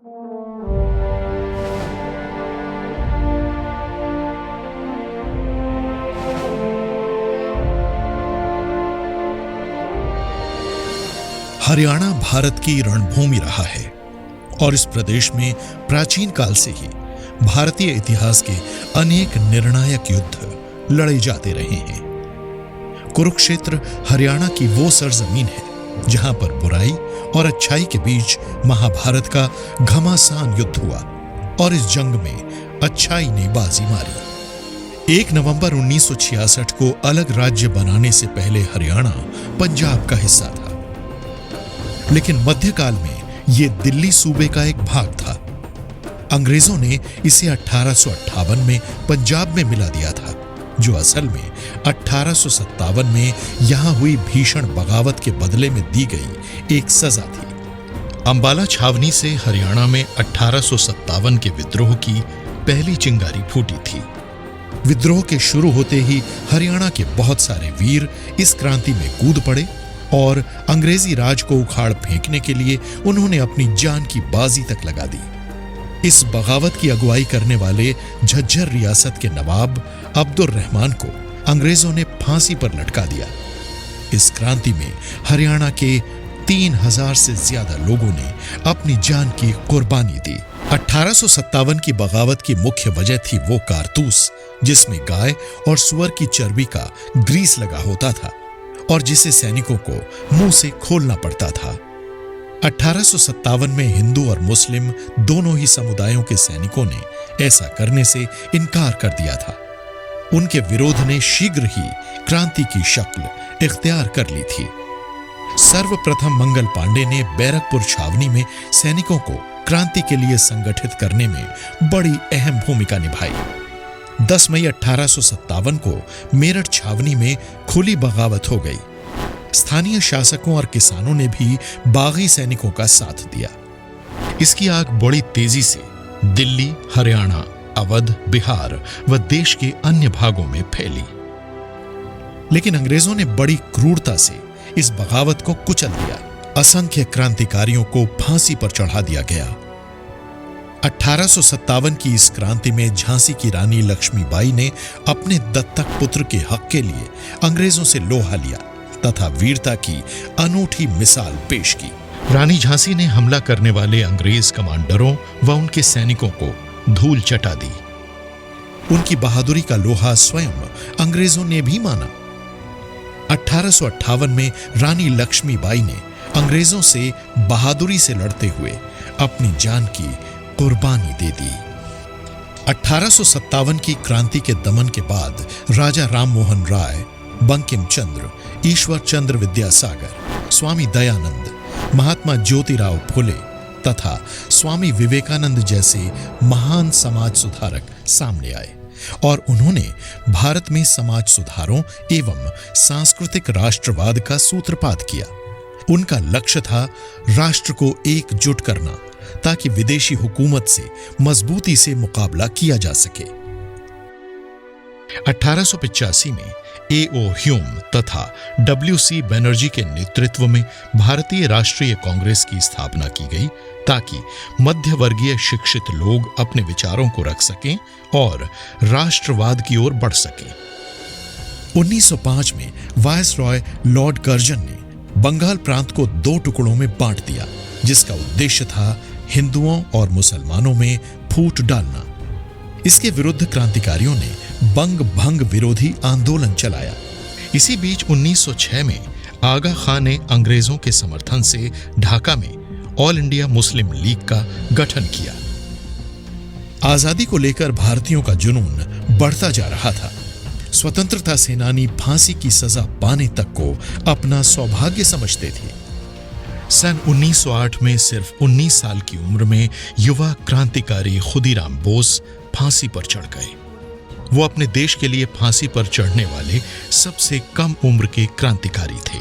हरियाणा भारत की रणभूमि रहा है और इस प्रदेश में प्राचीन काल से ही भारतीय इतिहास के अनेक निर्णायक युद्ध लड़े जाते रहे हैं। कुरुक्षेत्र हरियाणा की वो सरजमीन है जहां पर बुराई और अच्छाई के बीच महाभारत का घमासान युद्ध हुआ और इस जंग में अच्छाई ने बाजी मारी। 1 नवंबर 1966 को अलग राज्य बनाने से पहले हरियाणा पंजाब का हिस्सा था, लेकिन मध्यकाल में यह दिल्ली सूबे का एक भाग था। अंग्रेजों ने इसे 1858 में पंजाब में मिला दिया था, जो असल में 1857 में यहां हुई भीषण बगावत के बदले में दी गई एक सजा थी। अंबाला छावनी से हरियाणा में 1857 के विद्रोह की पहली चिंगारी फूटी थी। विद्रोह के शुरू होते ही हरियाणा के बहुत सारे वीर इस क्रांति में कूद पड़े और अंग्रेजी राज को उखाड़ फेंकने के लिए उन्होंने अपनी जान की बाजी तक लगा दी। इस बगावत की अगुवाई करने वाले झज्जर रियासत के नवाब अब्दुल रहमान को अंग्रेजों ने फांसी पर लटका दिया। इस क्रांति में हरियाणा के 3000 से ज्यादा लोगों ने अपनी जान की कुर्बानी दी। 1857 की बगावत की मुख्य वजह थी वो कारतूस जिसमें गाय और सुअर की चर्बी का ग्रीस लगा होता था और जिसे सैनिकों को मुंह से खोलना पड़ता था। 1857 में हिंदू और मुस्लिम दोनों ही समुदायों के सैनिकों ने ऐसा करने से इनकार कर दिया था। उनके विरोध ने शीघ्र ही क्रांति की शक्ल इख्तियार कर ली थी। सर्वप्रथम मंगल पांडे ने बैरकपुर छावनी में सैनिकों को क्रांति के लिए संगठित करने में बड़ी अहम भूमिका निभाई। 10 मई 1857 को मेरठ छावनी में खुली बगावत हो गई। स्थानीय शासकों और किसानों ने भी बागी सैनिकों का साथ दिया। इसकी आग बड़ी तेजी से दिल्ली, हरियाणा, अवध, बिहार व देश के अन्य भागों में फैली। लेकिन अंग्रेजों ने बड़ी क्रूरता से इस बगावत को कुचल दिया। असंख्य क्रांतिकारियों को फांसी पर चढ़ा दिया गया। 1857 की इस क्रांति में झांसी की रानी लक्ष्मीबाई ने अपने दत्तक पुत्र के हक के लिए अंग्रेजों से लोहा लिया तथा वीरता की अनूठी मिसाल पेश की। रानी झांसी ने हमला करने वाले अंग्रेज कमांडरों व उनके सैनिकों को धूल चटा दी। उनकी बहादुरी का लोहा स्वयं अंग्रेजों ने भी माना। 1858 में रानी लक्ष्मीबाई ने अंग्रेजों से बहादुरी से लड़ते हुए अपनी जान की कुर्बानी दे दी। 1857 की क्रांति के दमन के बाद राजा राममोहन राय, बंकिम चंद्र, ईश्वर चंद्र विद्यासागर, स्वामी दयानंद, महात्मा ज्योतिराव फुले तथा स्वामी विवेकानंद जैसे महान समाज सुधारक सामने आए और उन्होंने भारत में समाज सुधारों एवं सांस्कृतिक राष्ट्रवाद का सूत्रपात किया। उनका लक्ष्य था राष्ट्र को एकजुट करना ताकि विदेशी हुकूमत से मजबूती से मुकाबला किया जा सके। 1885 में A.O. ह्यूम तथा W.C. बनर्जी के नेतृत्व में भारतीय राष्ट्रीय कांग्रेस की स्थापना की गई ताकि मध्यवर्गीय शिक्षित लोग अपने विचारों को रख सकें और राष्ट्रवाद की ओर बढ़ सकें। 1905 में वायसरॉय लॉर्ड कर्जन ने बंगाल प्रांत को 2 टुकड़ों में बांट दिया, जिसका उद्देश्य था हिंदुओं और मुसलमानों में फूट डालना। इसके विरुद्ध क्रांतिकारियों ने बंग भंग विरोधी आंदोलन चलाया। इसी बीच 1906 में आगा खान ने अंग्रेजों के समर्थन से ढाका में ऑल इंडिया मुस्लिम लीग का गठन किया। आजादी को लेकर भारतीयों का जुनून बढ़ता जा रहा था। स्वतंत्रता सेनानी फांसी की सजा पाने तक को अपना सौभाग्य समझते थे। सन 1908 में सिर्फ 19 साल की उम्र में युवा क्रांतिकारी खुदीराम बोस फांसी पर चढ़ गए। वो अपने देश के लिए फांसी पर चढ़ने वाले सबसे कम उम्र के क्रांतिकारी थे।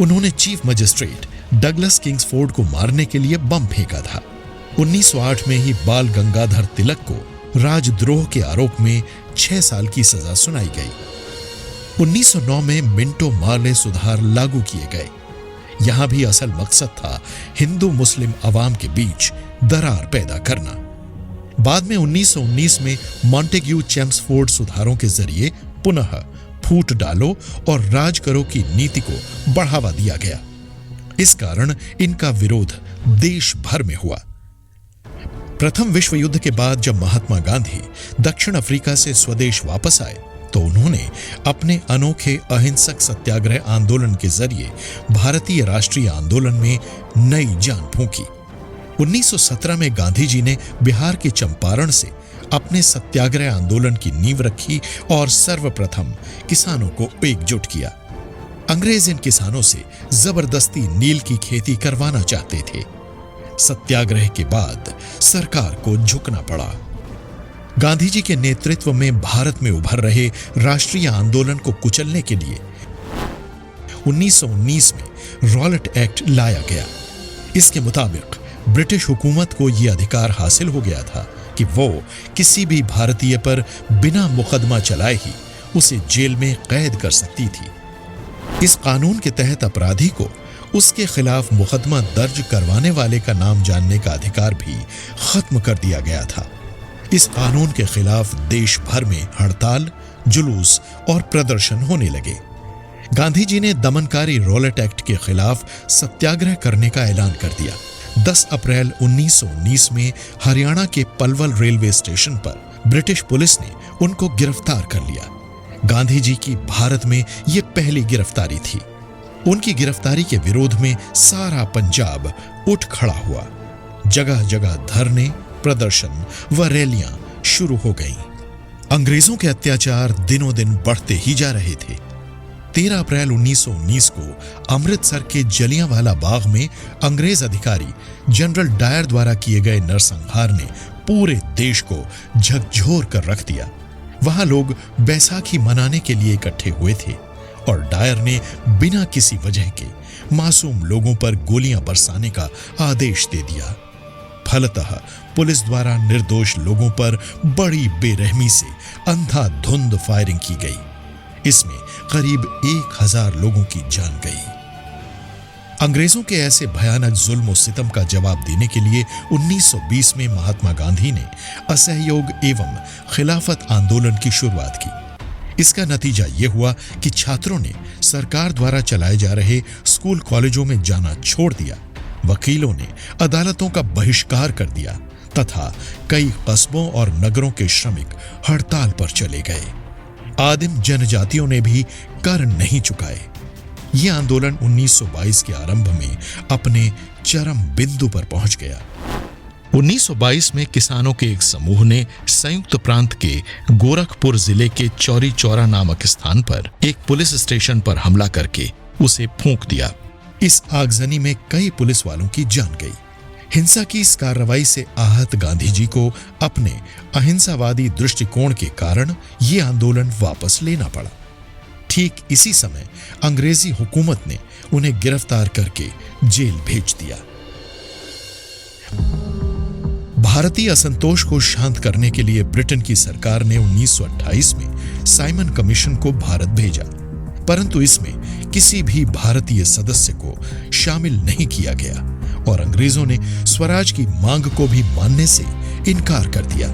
उन्होंने चीफ मजिस्ट्रेट डगलस किंग्सफोर्ड को मारने के लिए बम फेंका था। 1908 में ही बाल गंगाधर तिलक को राजद्रोह के आरोप में 6 साल की सजा सुनाई गई। 1909 में मिंटो मार्ले सुधार लागू किए गए। यहां भी असल मकसद था हिंदू मुस्लिम अवाम के बीच दरार पैदा करना। बाद में 1919 में मॉन्टेग्यू चेम्सफोर्ड सुधारों के जरिए पुनः फूट डालो और राज करो की नीति को बढ़ावा दिया गया। इस कारण इनका विरोध देश भर में हुआ। प्रथम विश्व युद्ध के बाद जब महात्मा गांधी दक्षिण अफ्रीका से स्वदेश वापस आए तो उन्होंने अपने अनोखे अहिंसक सत्याग्रह आंदोलन के जरिए भारतीय राष्ट्रीय आंदोलन में नई जान फूंकी। 1917 में गांधी जी ने बिहार के चंपारण से अपने सत्याग्रह आंदोलन की नींव रखी और सर्वप्रथम किसानों को एकजुट किया। अंग्रेज इन किसानों से जबरदस्ती नील की खेती करवाना चाहते थे। सत्याग्रह के बाद सरकार को झुकना पड़ा। गांधी जी के नेतृत्व में भारत में उभर रहे राष्ट्रीय आंदोलन को कुचलने के लिए 1919 में रॉलेट एक्ट लाया गया। इसके मुताबिक ब्रिटिश हुकूमत को यह अधिकार हासिल हो गया था कि वो किसी भी भारतीय पर बिना मुकदमा चलाए ही उसे जेल में कैद कर सकती थी। इस कानून के तहत अपराधी को उसके खिलाफ मुकदमा दर्ज करवाने वाले का नाम जानने का अधिकार भी खत्म कर दिया गया था। इस कानून के खिलाफ देश भर में हड़ताल, जुलूस और प्रदर्शन होने लगे। गांधी जी ने दमनकारी रॉलेट एक्ट के खिलाफ सत्याग्रह करने का ऐलान कर दिया। 10 अप्रैल 1919 में हरियाणा के पलवल रेलवे स्टेशन पर ब्रिटिश पुलिस ने उनको गिरफ्तार कर लिया। गांधी जी की भारत में यह पहली गिरफ्तारी थी। उनकी गिरफ्तारी के विरोध में सारा पंजाब उठ खड़ा हुआ। जगह जगह धरने, प्रदर्शन व रैलियां शुरू हो गईं। अंग्रेजों के अत्याचार दिनों दिन बढ़ते ही जा रहे थे। 13 अप्रैल 1919 को अमृतसर के जलियांवाला बाग में अंग्रेज अधिकारी जनरल डायर द्वारा किए गए नरसंहार ने पूरे देश को झकझोर कर रख दिया। वहां लोग बैसाखी मनाने के लिए इकट्ठे हुए थे और डायर ने बिना किसी वजह के मासूम लोगों पर गोलियां बरसाने का आदेश दे दिया। फलतः पुलिस द्वारा निर्दोष लोगों पर बड़ी बेरहमी से अंधाधुंध फायरिंग की गई। इसमें करीब 1000 लोगों की जान गई। अंग्रेजों के ऐसे भयानक जुल्म और सितम का जवाब देने के लिए 1920 में महात्मा गांधी ने असहयोग एवं खिलाफत आंदोलन की शुरुआत की। इसका नतीजा यह हुआ कि छात्रों ने सरकार द्वारा चलाए जा रहे स्कूल कॉलेजों में जाना छोड़ दिया। वकीलों ने अदालतों का बहिष्कार कर दिया तथा कई कस्बों और नगरों के श्रमिक हड़ताल पर चले गए। आदिम जनजातियों ने भी कर नहीं चुकाए। यह आंदोलन 1922 के आरंभ में अपने चरम बिंदु पर पहुंच गया। 1922 में किसानों के एक समूह ने संयुक्त प्रांत के गोरखपुर जिले के चौरी चौरा नामक स्थान पर एक पुलिस स्टेशन पर हमला करके उसे फूंक दिया। इस आगजनी में कई पुलिस वालों की जान गई। हिंसा की इस कार्रवाई से आहत गांधी जी को अपने अहिंसावादी दृष्टिकोण के कारण यह आंदोलन वापस लेना पड़ा। ठीक इसी समय अंग्रेजी हुकूमत ने उन्हें गिरफ्तार करके जेल भेज दिया। भारतीय असंतोष को शांत करने के लिए ब्रिटेन की सरकार ने 1928 में साइमन कमीशन को भारत भेजा, परंतु इसमें किसी भी भारतीय सदस्य को शामिल नहीं किया गया और अंग्रेजों ने स्वराज की मांग को भी मानने से इनकार कर दिया।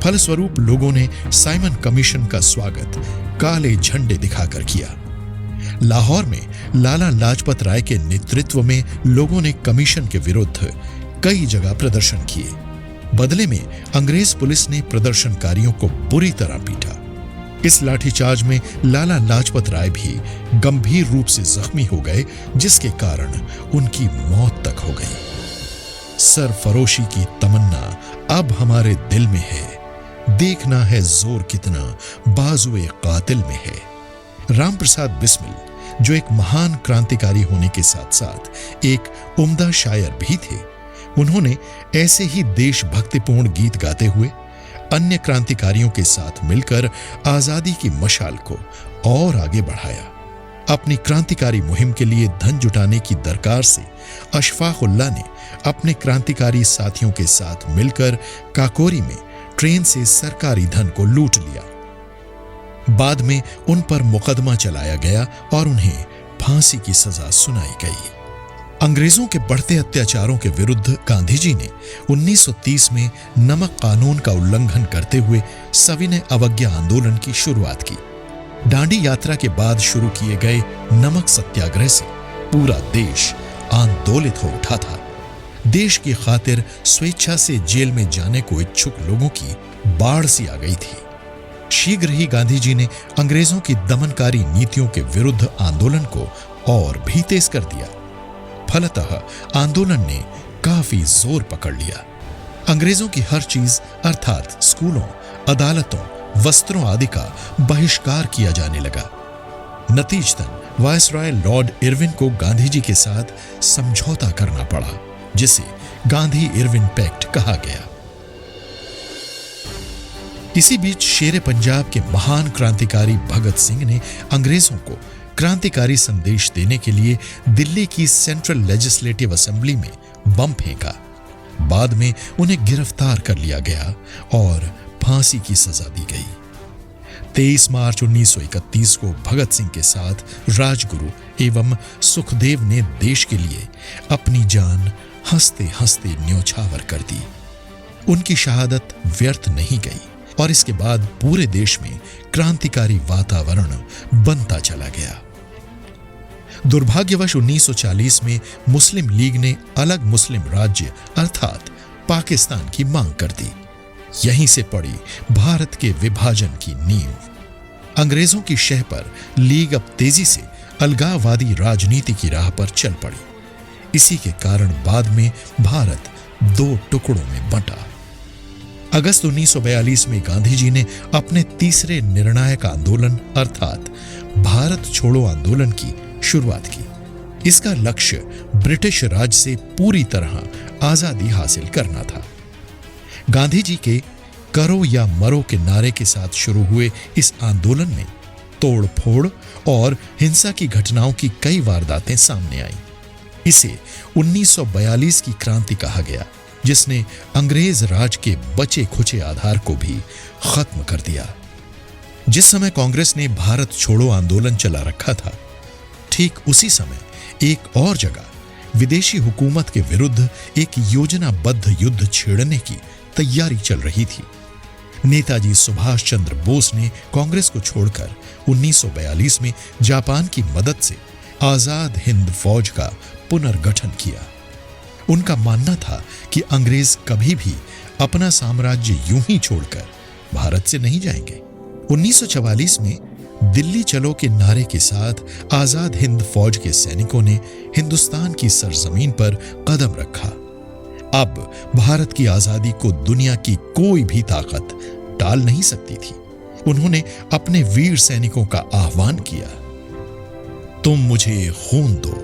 फलस्वरूप लोगों ने साइमन कमीशन का स्वागत काले झंडे दिखाकर किया। लाहौर में लाला लाजपत राय के नेतृत्व में लोगों ने कमीशन के विरुद्ध कई जगह प्रदर्शन किए। बदले में अंग्रेज पुलिस ने प्रदर्शनकारियों को बुरी तरह पीटा। इस लाठीचार्ज में लाला लाजपत राय भी गंभीर रूप से जख्मी हो गए, जिसके कारण उनकी मौत तक हो गई। सरफरोशी की तमन्ना अब हमारे दिल में है, देखना है जोर कितना बाजुए कातिल में है। राम प्रसाद बिस्मिल, जो एक महान क्रांतिकारी होने के साथ साथ एक उम्दा शायर भी थे, उन्होंने ऐसे ही देशभक्तिपूर्ण गीत गाते हुए अन्य क्रांतिकारियों के साथ मिलकर आजादी की मशाल को और आगे बढ़ाया। अपनी क्रांतिकारी मुहिम के लिए धन जुटाने की दरकार से अशफाक उल्लाह ने अपने क्रांतिकारी साथियों के साथ मिलकर काकोरी में ट्रेन से सरकारी धन को लूट लिया। बाद में उन पर मुकदमा चलाया गया और उन्हें फांसी की सजा सुनाई गई। अंग्रेजों के बढ़ते अत्याचारों के विरुद्ध गांधी जी ने 1930 में नमक कानून का उल्लंघन करते हुए सविनय अवज्ञा आंदोलन की शुरुआत की। दांडी यात्रा के बाद शुरू किए गए नमक सत्याग्रह से पूरा देश आंदोलित हो उठा था। देश की खातिर स्वेच्छा से जेल में जाने को इच्छुक लोगों की बाढ़ सी आ गई थी। शीघ्र ही गांधी जी ने अंग्रेजों की दमनकारी नीतियों के विरुद्ध आंदोलन को और भी तेज कर दिया। फलतः आंदोलन ने काफी जोर पकड़ लिया। अंग्रेजों की हर चीज अर्थात स्कूलों, अदालतों, वस्त्रों आदि का बहिष्कार किया जाने लगा। नतीजतन वायसराय लॉर्ड इरविन को गांधी जी के साथ समझौता करना पड़ा, जिसे गांधी इरविन पैक्ट कहा गया। इसी बीच शेरे पंजाब के महान क्रांतिकारी भगत सिंह ने अंग्रेजों को क्रांतिकारी संदेश देने के लिए दिल्ली की सेंट्रल लेजिस्लेटिव असेंबली में बम फेंका। बाद में उन्हें गिरफ्तार कर लिया गया और फांसी की सजा दी गई। 23 मार्च 1931 को भगत सिंह के साथ राजगुरु एवं सुखदेव ने देश के लिए अपनी जान हंसते हंसते न्योछावर कर दी। उनकी शहादत व्यर्थ नहीं गई और इसके बाद पूरे देश में क्रांतिकारी वातावरण बनता चला गया। दुर्भाग्यवश 1940 में मुस्लिम लीग ने अलग मुस्लिम राज्य अर्थात पाकिस्तान की मांग कर दी। यहीं से पड़ी भारत के विभाजन की नींव। अंग्रेजों की शह पर लीग अब तेजी से अलगाववादी राजनीति की राह पर चल पड़ी। इसी के कारण बाद में भारत 2 टुकड़ों में बंटा। अगस्त 1942 में गांधी जी ने अपने तीसरे निर्णायक आंदोलन अर्थात भारत छोड़ो आंदोलन की शुरुआत की। इसका लक्ष्य ब्रिटिश राज से पूरी तरह आजादी हासिल करना था। गांधी जी के करो या मरो के नारे के साथ शुरू हुए इस आंदोलन में तोड़ फोड़ और हिंसा की घटनाओं की कई वारदातें सामने आईं। इसे 1942 की क्रांति कहा गया, जिसने अंग्रेज राज के बचे खुचे आधार को भी खत्म कर दिया। जिस समय कांग्रेस ने भारत छोड़ो आंदोलन चला रखा था, ठीक उसी समय एक और जगह विदेशी हुकूमत के विरुद्ध एक योजनाबद्ध युद्ध छेड़ने की तैयारी चल रही थी। नेताजी सुभाष चंद्र बोस ने कांग्रेस को छोड़कर 1942 में जापान की मदद से आजाद हिंद फौज का पुनर्गठन किया। उनका मानना था कि अंग्रेज कभी भी अपना साम्राज्य यूं ही छोड़कर भारत से नहीं जाएंगे। 1944 में दिल्ली चलो के नारे के साथ आजाद हिंद फौज के सैनिकों ने हिंदुस्तान की सरजमीन पर कदम रखा। अब भारत की आजादी को दुनिया की कोई भी ताकत टाल नहीं सकती थी। उन्होंने अपने वीर सैनिकों का आह्वान किया, तुम मुझे खून दो,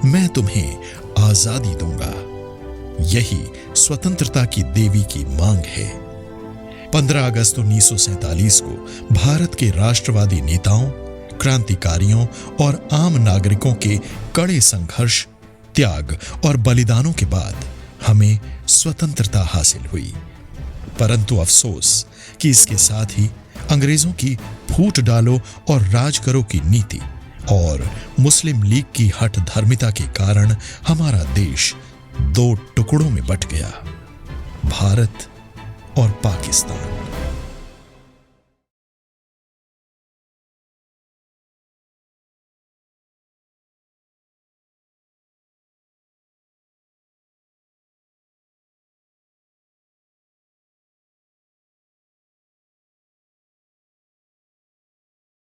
मैं तुम्हें आजादी दूंगा। यही स्वतंत्रता की देवी की मांग है। 15 अगस्त 1947 को भारत के राष्ट्रवादी नेताओं, क्रांतिकारियों और आम नागरिकों के कड़े संघर्ष, त्याग और बलिदानों के बाद हमें स्वतंत्रता हासिल हुई। परंतु अफसोस कि इसके साथ ही अंग्रेजों की फूट डालो और राज करो की नीति और मुस्लिम लीग की हठ धर्मिता के कारण हमारा देश 2 टुकड़ों में बंट गया, भारत और पाकिस्तान।